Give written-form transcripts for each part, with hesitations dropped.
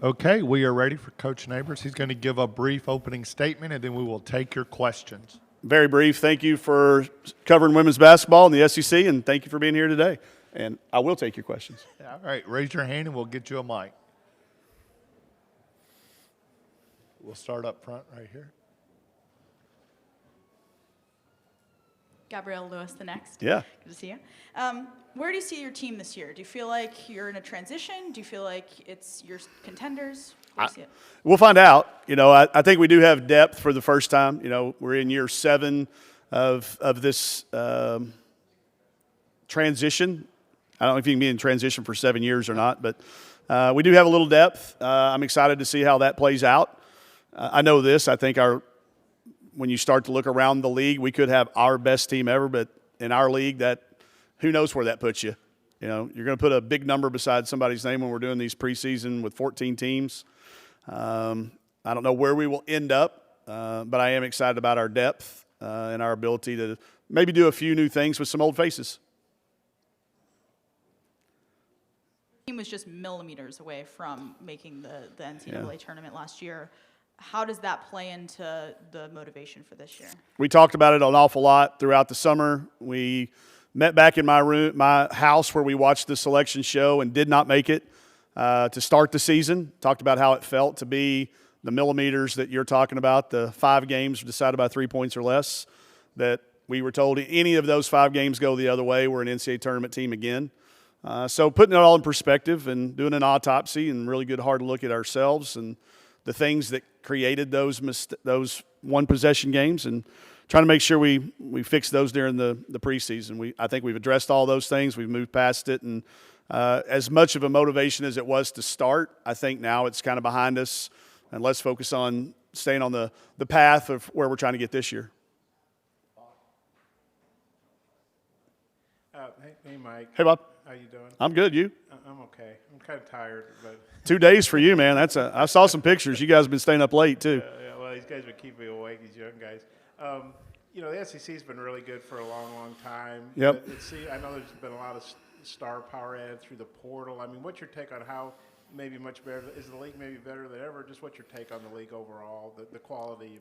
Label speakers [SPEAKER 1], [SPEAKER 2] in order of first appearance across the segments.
[SPEAKER 1] Okay, we are ready for Coach Neighbors. He's going to give a brief opening statement, and then we will take your questions.
[SPEAKER 2] Very brief. Thank you for covering women's basketball in the SEC, and thank you for being here today. And I will take your questions.
[SPEAKER 1] All right, raise your hand, and we'll get you a mic. We'll start up front right here.
[SPEAKER 3] Gabrielle Lewis, the next.
[SPEAKER 2] Yeah.
[SPEAKER 3] Good to see you. Where do you see your team this year? Do you feel like you're in a transition? Do you feel like it's your contenders? Where do you see it?
[SPEAKER 2] We'll find out. I think we do have depth for the first time. We're in year 7 of this transition. I don't know if you can be in transition for 7 years or not, but we do have a little depth. I'm excited to see how that plays out. I know this. I think when you start to look around the league, we could have our best team ever, but in our league, who knows where that puts you. You're going to put a big number beside somebody's name when we're doing these preseason with 14 teams. I don't know where we will end up, but I am excited about our depth and our ability to maybe do a few new things with some old faces.
[SPEAKER 3] The team was just millimeters away from making the NCAA tournament last year. How does that play into the motivation for this year?
[SPEAKER 2] We talked about it an awful lot throughout the summer. We met back in my house where we watched the selection show and did not make it to start the season. Talked about how it felt to be the millimeters that you're talking about, the 5 games decided by 3 points or less, that we were told any of those 5 games go the other way, we're an NCAA tournament team again. So putting it all in perspective and doing an autopsy and really good hard look at ourselves and the things that created those one possession games and trying to make sure we fix those during the preseason. I think we've addressed all those things. We've moved past it. And as much of a motivation as it was to start, I think now it's kind of behind us. And let's focus on staying on the path of where we're trying to get this year.
[SPEAKER 4] Hey, Mike.
[SPEAKER 2] Hey, Bob.
[SPEAKER 4] How you doing?
[SPEAKER 2] I'm good. You?
[SPEAKER 4] I'm okay. I'm kind of tired, but
[SPEAKER 2] 2 days for you, man. I saw some pictures. You guys have been staying up late, too.
[SPEAKER 4] yeah, well, these guys would keep me awake, these young guys. The SEC's been really good for a long, long time.
[SPEAKER 2] Yep.
[SPEAKER 4] I know there's been a lot of star power added through the portal. I mean, what's your take on how maybe much better – is the league maybe better than ever? Just what's your take on the league overall, the quality,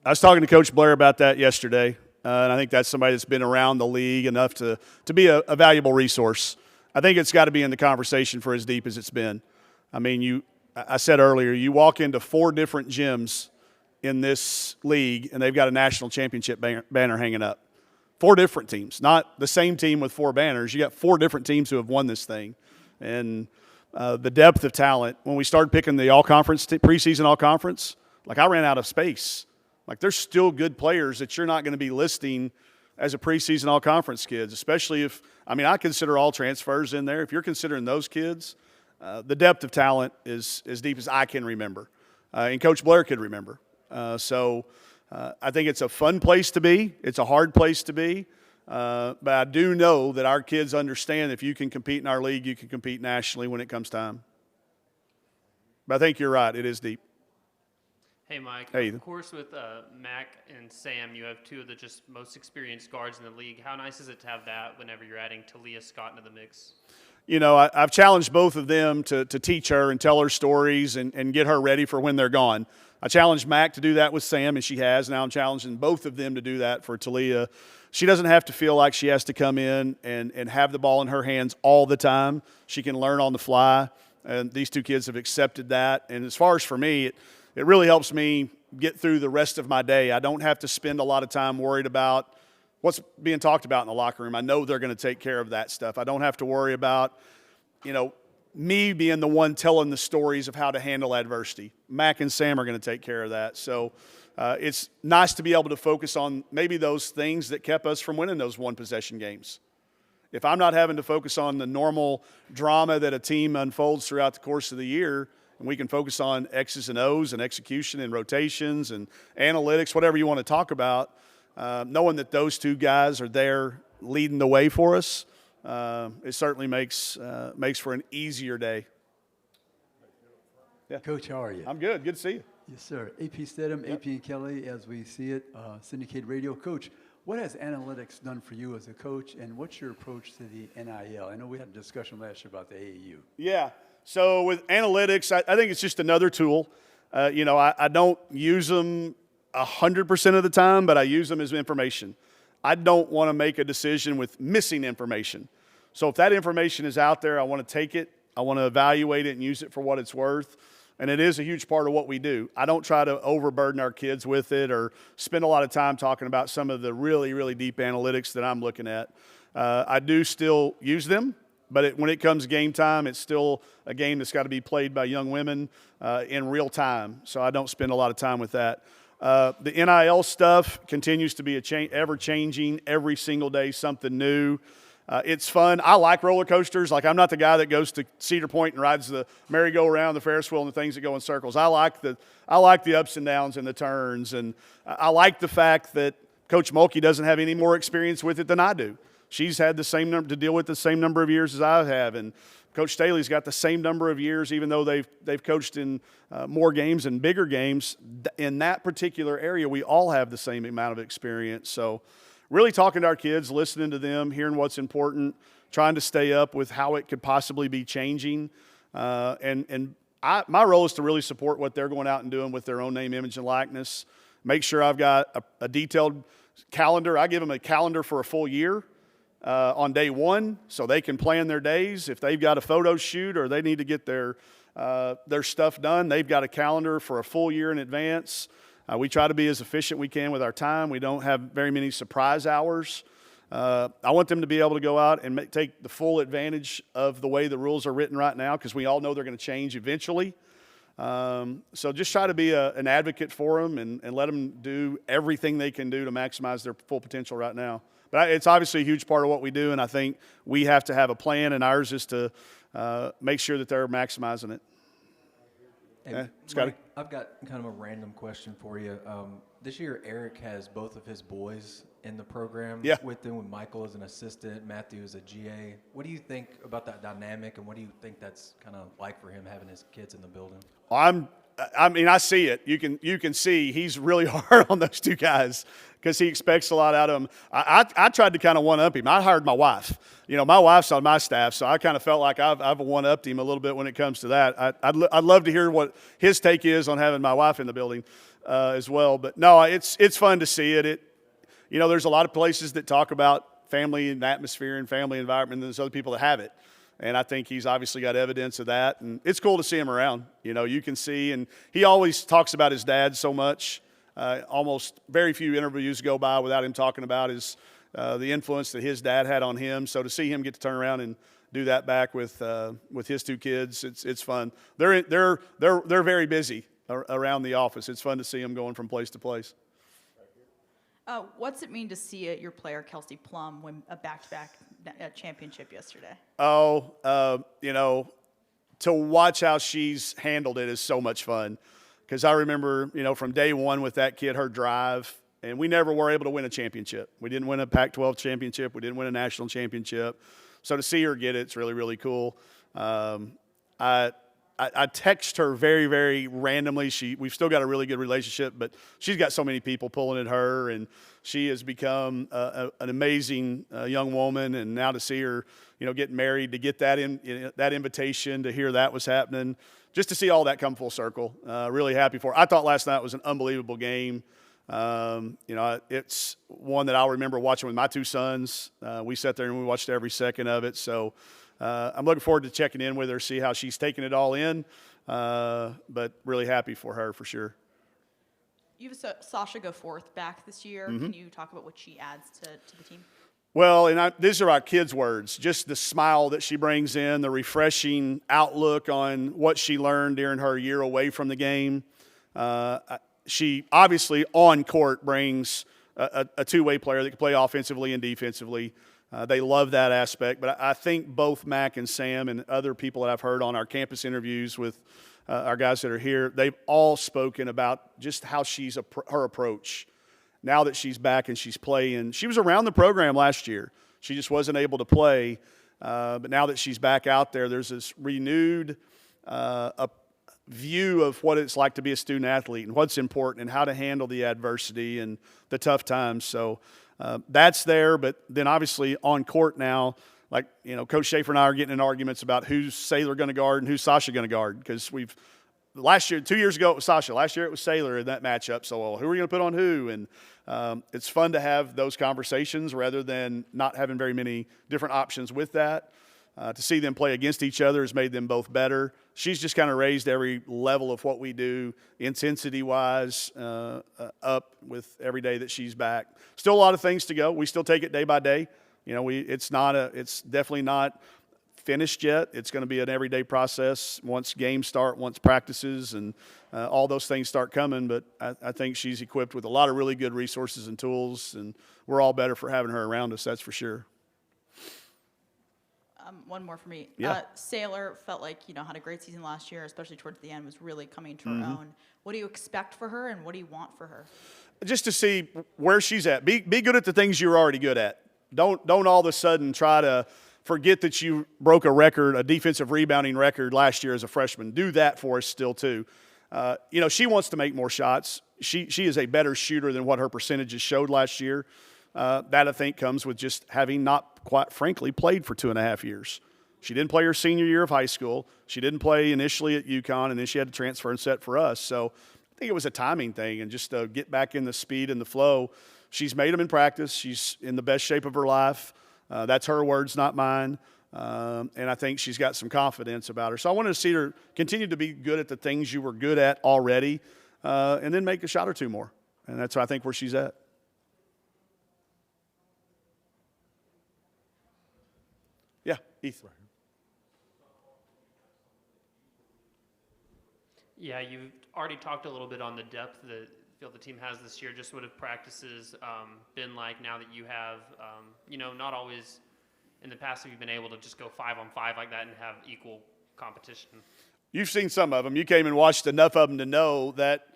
[SPEAKER 2] I was talking to Coach Blair about that yesterday, and I think that's somebody that's been around the league enough to be a valuable resource. I think it's got to be in the conversation for as deep as it's been. I mean, I said earlier, you walk into 4 different gyms in this league, and they've got a national championship banner hanging up. 4 different teams, not the same team with 4 banners. You got 4 different teams who have won this thing. And the depth of talent, when we started picking the all-conference, preseason all-conference, I ran out of space. There's still good players that you're not going to be listing as a preseason all-conference kids, especially if – I consider all transfers in there. If you're considering those kids, the depth of talent is as deep as I can remember, and Coach Blair could remember. So I think it's a fun place to be. It's a hard place to be. But I do know that our kids understand if you can compete in our league, you can compete nationally when it comes time. But I think you're right. It is deep.
[SPEAKER 5] Hey, Mike.
[SPEAKER 2] Hey,
[SPEAKER 5] of course, with Mac and Sam, you have 2 of the just most experienced guards in the league. How nice is it to have that whenever you're adding Talia Scott into the mix?
[SPEAKER 2] I've challenged both of them to teach her and tell her stories and get her ready for when they're gone. I challenged Mac to do that with Sam, and she has. Now I'm challenging both of them to do that for Talia. She doesn't have to feel like she has to come in and have the ball in her hands all the time. She can learn on the fly, and these 2 kids have accepted that. And as far as for me, it really helps me get through the rest of my day. I don't have to spend a lot of time worried about what's being talked about in the locker room. I know they're going to take care of that stuff. I don't have to worry about, me being the one telling the stories of how to handle adversity. Mac and Sam are going to take care of that. So it's nice to be able to focus on maybe those things that kept us from winning those one-possession games. If I'm not having to focus on the normal drama that a team unfolds throughout the course of the year, and we can focus on X's and O's and execution and rotations and analytics, whatever you want to talk about, knowing that those 2 guys are there leading the way for us, it certainly makes for an easier day.
[SPEAKER 6] Yeah. Coach, how are you?
[SPEAKER 2] I'm good. Good to see you.
[SPEAKER 6] Yes, sir. AP Stedham, AP and Kelly, as we see it, syndicated radio. Coach, What has analytics done for you as a coach, and what's your approach to the NIL? I know we had a discussion last year about the AAU.
[SPEAKER 2] Yeah. So with analytics, I think it's just another tool. I don't use them 100% of the time, but I use them as information. I don't want to make a decision with missing information. So if that information is out there, I want to take it, I want to evaluate it and use it for what it's worth. And it is a huge part of what we do. I don't try to overburden our kids with it or spend a lot of time talking about some of the really, really deep analytics that I'm looking at. I do still use them, but when it comes game time, it's still a game that's got to be played by young women in real time. So I don't spend a lot of time with that. The NIL stuff continues to be ever-changing, every single day something new. It's fun. I like roller coasters. Like, I'm not the guy that goes to Cedar Point and rides the merry-go-round, the Ferris wheel, and the things that go in circles. I like the ups and downs and the turns, and I like the fact that Coach Mulkey doesn't have any more experience with it than I do. She's had the same number to deal with the same number of years as I have, and Coach Staley's got the same number of years, even though they've coached in more games and bigger games. In that particular area, we all have the same amount of experience. So really talking to our kids, listening to them, hearing what's important, trying to stay up with how it could possibly be changing. My role is to really support what they're going out and doing with their own name, image, and likeness. Make sure I've got a detailed calendar. I give them a calendar for a full year on day one so they can plan their days. If they've got a photo shoot or they need to get their stuff done, they've got a calendar for a full year in advance. We try to be as efficient we can with our time. We don't have very many surprise hours. I want them to be able to go out and take the full advantage of the way the rules are written right now, because we all know they're going to change eventually. So just try to be an advocate for them and let them do everything they can do to maximize their full potential right now. But it's obviously a huge part of what we do, and I think we have to have a plan, and ours is to make sure that they're maximizing it.
[SPEAKER 7] Hey,
[SPEAKER 2] Scotty?
[SPEAKER 7] Mike, I've got kind of a random question for you. This year, Eric has both of his boys in the program with him, with Michael as an assistant, Matthew as a GA. What do you think about that dynamic, and what do you think that's kind of like for him having his kids in the building?
[SPEAKER 2] I see it. You can see he's really hard on those two guys because he expects a lot out of them. I tried to kind of one-up him. I hired my wife. My wife's on my staff, so I kind of felt like I've one-upped him a little bit when it comes to that. I'd love to hear what his take is on having my wife in the building as well. But no, it's fun to see it. There's a lot of places that talk about family and atmosphere and family environment, and there's other people that have it. And I think he's obviously got evidence of that. And it's cool to see him around. You can see. And he always talks about his dad so much. Almost very few interviews go by without him talking about the influence that his dad had on him. So to see him get to turn around and do that back with his two kids, it's fun. They're very busy around the office. It's fun to see them going from place to place.
[SPEAKER 3] What's it mean to see your player, Kelsey Plum, win a back-to-back championship yesterday?
[SPEAKER 2] To watch how she's handled it is so much fun. Because I remember, from day one with that kid, her drive, and we never were able to win a championship. We didn't win a Pac-12 championship. We didn't win a national championship. So to see her get it, it's really, really cool. I text her very, very randomly. We've still got a really good relationship, but she's got so many people pulling at her, and she has become an amazing young woman. And now to see her, getting married, to get that invitation, to hear that was happening, just to see all that come full circle. Really happy for her. I thought last night was an unbelievable game. It's one that I'll remember watching with my two sons. We sat there and we watched every second of it. So I'm looking forward to checking in with her, see how she's taking it all in. But really happy for her for sure.
[SPEAKER 3] You have Sasha Goforth back this year.
[SPEAKER 2] Mm-hmm.
[SPEAKER 3] Can you talk about what she adds to the team?
[SPEAKER 2] Well, and these are our kids' words, just the smile that she brings in, the refreshing outlook on what she learned during her year away from the game. She obviously on court brings a two-way player that can play offensively and defensively. They love that aspect. But I think both Mac and Sam and other people that I've heard on our campus interviews with our guys that are here, they've all spoken about just how her approach. Now that she's back and she's playing, she was around the program last year. She just wasn't able to play. But now that she's back out there, there's this renewed view of what it's like to be a student athlete and what's important and how to handle the adversity and the tough times. So that's there, but then obviously on court now, like, you know, Coach Schaefer and I are getting in arguments about who's Saylor going to guard and who's Sasha going to guard, because last year, 2 years ago, it was Sasha. Last year, it was Saylor in that matchup. So, well, who are we going to put on who? And it's fun to have those conversations rather than not having very many different options with that. To see them play against each other has made them both better. She's just kind of raised every level of what we do, intensity-wise, up with every day that she's back. Still a lot of things to go. We still take it day by day. You know, it's definitely not finished yet. It's going to be an everyday process once games start, once practices, and all those things start coming. But I think she's equipped with a lot of really good resources and tools, and we're all better for having her around us, that's for sure.
[SPEAKER 3] One more for me.
[SPEAKER 2] Yeah.
[SPEAKER 3] Saylor felt like, you know, had a great season last year, especially towards the end, was really coming to her own. What do you expect for her, and what do you want for her? Just
[SPEAKER 2] to see where she's at. Be good at the things you're already good at. Don't all of a sudden try to forget that you broke a record, a defensive rebounding record last year as a freshman. Do that for us still too. You know, she wants to make more shots. She is a better shooter than what her percentages showed last year. That, I think, comes with just having not, quite frankly, played for 2.5 years. She didn't play her senior year of high school. She didn't play initially at UConn, and then she had to transfer and set for us. So I think it was a timing thing, and just to get back in the speed and the flow. She's made them in practice. She's in the best shape of her life. That's her words, not mine. And I think she's got some confidence about her. So I wanted to see her continue to be good at the things you were good at already, and then make a shot or two more. And that's, I think, where she's at. Yeah, Heath.
[SPEAKER 5] Yeah, you've already talked a little bit on the depth that feel the team has this year. Just what have practices been like now that you have, you know, not always in the past have you been able to just go 5-on-5 like that and have equal competition?
[SPEAKER 2] You've seen some of them. You came and watched enough of them to know that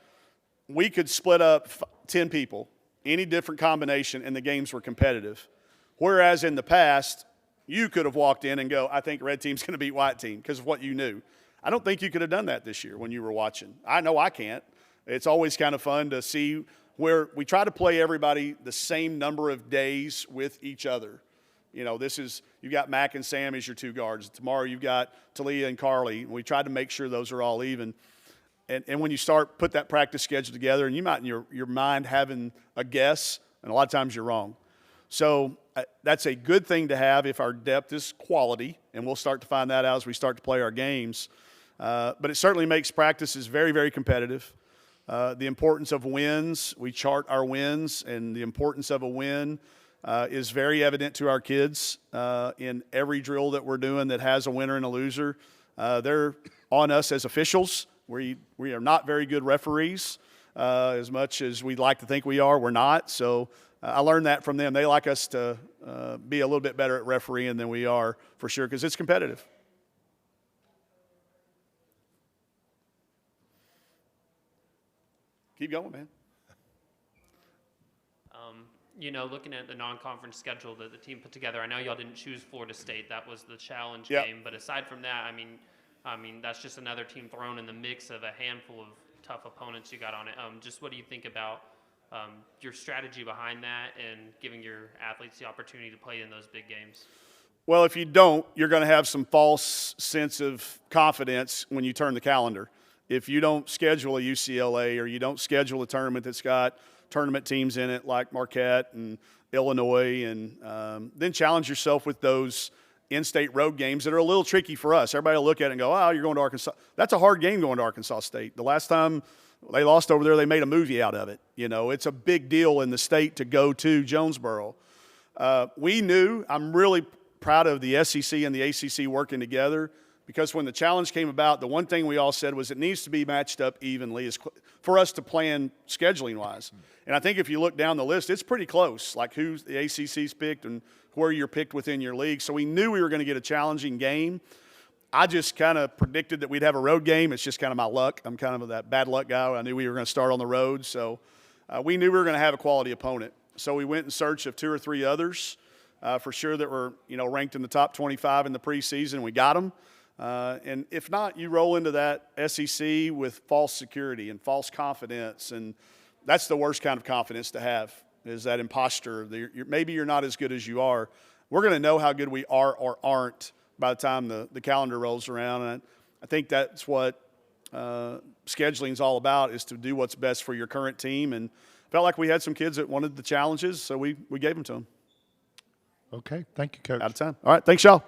[SPEAKER 2] we could split up 10 people, any different combination, and the games were competitive. Whereas in the past, you could have walked in and go, I think red team's going to beat white team because of what you knew. I don't think you could have done that this year when you were watching. I know I can't. It's always kind of fun to see where we try to play everybody the same number of days with each other. You know, you've got Mac and Sam as your two guards. Tomorrow you've got Talia and Carly. We tried to make sure those are all even. And when you put that practice schedule together, and you might in your mind having a guess, and a lot of times you're wrong. So that's a good thing to have if our depth is quality, and we'll start to find that out as we start to play our games. But it certainly makes practices very, very competitive. The importance of wins, we chart our wins, and the importance of a win is very evident to our kids in every drill that we're doing that has a winner and a loser. They're on us as officials. We are not very good referees. As much as we'd like to think we are, we're not. So I learned that from them. They like us to be a little bit better at refereeing than we are, for sure, because it's competitive. Keep going, man.
[SPEAKER 5] You know, looking at the non-conference schedule that the team put together, I know y'all didn't choose Florida State. That was the challenge game. But aside from that, I mean, that's just another team thrown in the mix of a handful of tough opponents you got on it. Just what do you think about your strategy behind that and giving your athletes the opportunity to play in those big games?
[SPEAKER 2] Well, if you don't, you're going to have some false sense of confidence when you turn the calendar. If you don't schedule a UCLA or you don't schedule a tournament that's got tournament teams in it like Marquette and Illinois, and then challenge yourself with those in-state road games that are a little tricky for us. Everybody will look at it and go, oh, you're going to Arkansas. That's a hard game going to Arkansas State. The last time they lost over there, they made a movie out of it. You know, it's a big deal in the state to go to Jonesboro. We knew, I'm really proud of the SEC and the ACC working together, because when the challenge came about, the one thing we all said was it needs to be matched up evenly for us to plan scheduling-wise. And I think if you look down the list, it's pretty close, like who the ACC's picked and where you're picked within your league. So we knew we were going to get a challenging game. I just kind of predicted that we'd have a road game. It's just kind of my luck. I'm kind of that bad luck guy. I knew we were going to start on the road. So we knew we were going to have a quality opponent. So we went in search of 2 or 3 others for sure that were, you know, ranked in the top 25 in the preseason. We got them. And if not, you roll into that SEC with false security and false confidence, and that's the worst kind of confidence to have, is that imposter. Maybe you're not as good as you are. We're going to know how good we are or aren't by the time the calendar rolls around. And I think that's what scheduling is all about, is to do what's best for your current team. And felt like we had some kids that wanted the challenges, so we gave them to them.
[SPEAKER 1] Okay. Thank you, Coach.
[SPEAKER 2] Out of time. All right. Thanks, y'all.